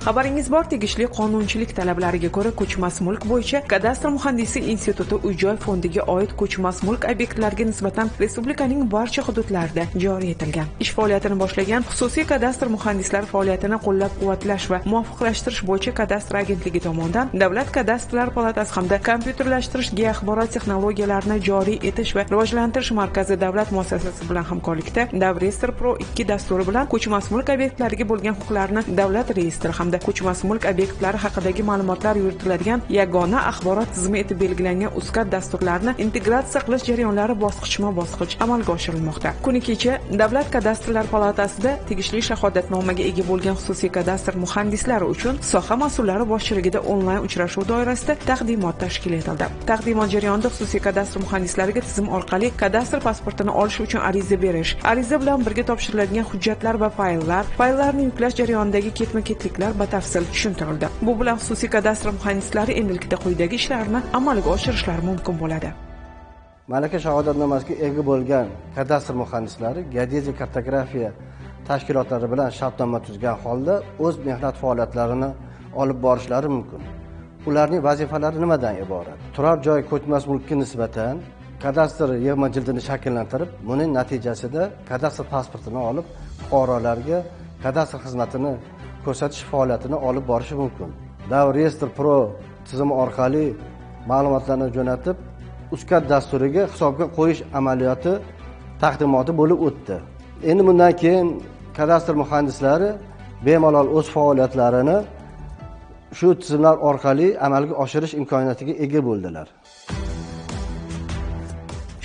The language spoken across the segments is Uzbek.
Xabaringiz bor, tegishli qonunchilik talablariga ko'ra ko'chmas mulk bo'yicha kadastr muhandisi instituti uy-joy fondiga oid ko'chmas mulk obyektlariga nisbatan respublikaning barcha hududlarida joriy etilgan. Ish faoliyatini boshlagan xususiy kadastr muhandislari faoliyatini qo'llab-quvvatlash va muvofiqlashtirish bo'yicha kadastr agentligi tomonidan Davlat kadastrlar palatasi hamda kompyuterlashtirish geoaxborot texnologiyalarini joriy etish va rivojlantirish markazi davlat muassasasi bilan hamkorlikda Davrestr Pro 2 dasturi bilan ko'chmas mulk obyektlariga bo'lgan huquqlarni davlat reyestri hamda ko'chmas mulk obyektlari haqidagi ma'lumotlar yuritiladigan yagona axborot tizimi etib belgilangan UZCAD dasturlarini integratsiya qilish jarayonlari bosqichma-bosqich amalga oshirilmoqda. Kuni kecha Davlat kadastrlar palatasida tegishli shahodatnomaga ega bo'lgan xususiy kadastr muhandislari uchun soha mas'ullari boshchiligida onlayn uchrashuv doirasida taqdimot tashkil etildi. Taqdimot jarayonida xususiy kadastr muhandislariga tizim orqali kadastr pasportini olish uchun ariza berish, ariza bilan birga topshiriladigan hujjatlar va fayllarni yuklash jarayonidagi ketma-ketliklar batafsil tushuntirildi. Bu bilan xususiy kadastr muhandislari endilikda quyidagi ishlarni amalga oshirishlari mumkin bo'ladi. Malaka shahodatnomasiga ega bo'lgan kadastr muhandislari geodeziya kartografiya tashkilotlari bilan shartnoma tuzgan holda o'z mehnat faoliyatlarini olib borishlari mumkin. Ularning vazifalari nimadan iborat? Turar joy ko'chmas mulkka nisbatan kadastr yig'ma jildini shakllantirib, buning natijasida kadastr pasportini olib, fuqarolarga kadastr xizmatini ko'rsatish faoliyatini olib borishi mumkin. Davrestr Pro tizimi orqali ma'lumotlarni jo'natib, UZCAD dasturiga hisobga qo'yish amaliyoti taqdimoti bo'lib o'tdi. Endi bundan keyin kadastr muhandislari bemalol o'z faoliyatlarini shu tizimlar orqali amalga oshirish imkoniyatiga ega bo'ldilar.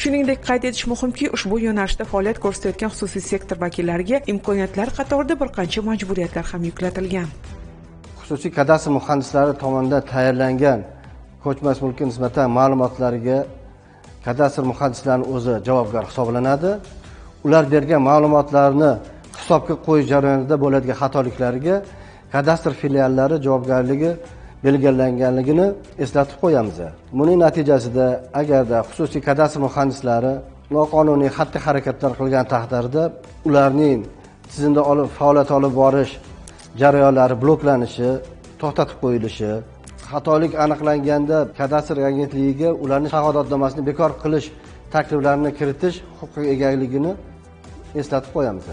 Shuningdek, qayd etish muhimki, ushbu yo'nalishda faoliyat ko'rsatayotgan xususiy sektor vakillariga imkoniyatlar qatorida bir qancha majburiyatlar ham yuklatilgan. Xususiy kadastr muhandislari tomonidan tayyorlangan ko'chmas mulkka nisbatan ma'lumotlarga kadastr muhandislarining o'zi javobgar hisoblanadi. Ular bergan ma'lumotlarni hisobga qo'yish jarayonida bo'ladigan xatoliklarga kadastr filiallari javobgarligi belgilanganligini eslatib qo'yamiz. Buning natijasida agarda xususiy kadastr muhandislari noqonuniy xatti-harakatlar qilgan taqdirda ularning tizimda faoliyat olib borish jarayonlari bloklanishi, to'xtatib qo'yilishi, xatolik aniqlanganda kadastr agentligiga ularning shahodatnomasini bekor qilish takliflarini kiritish huquqiga egaligini eslatib qo'yamiz.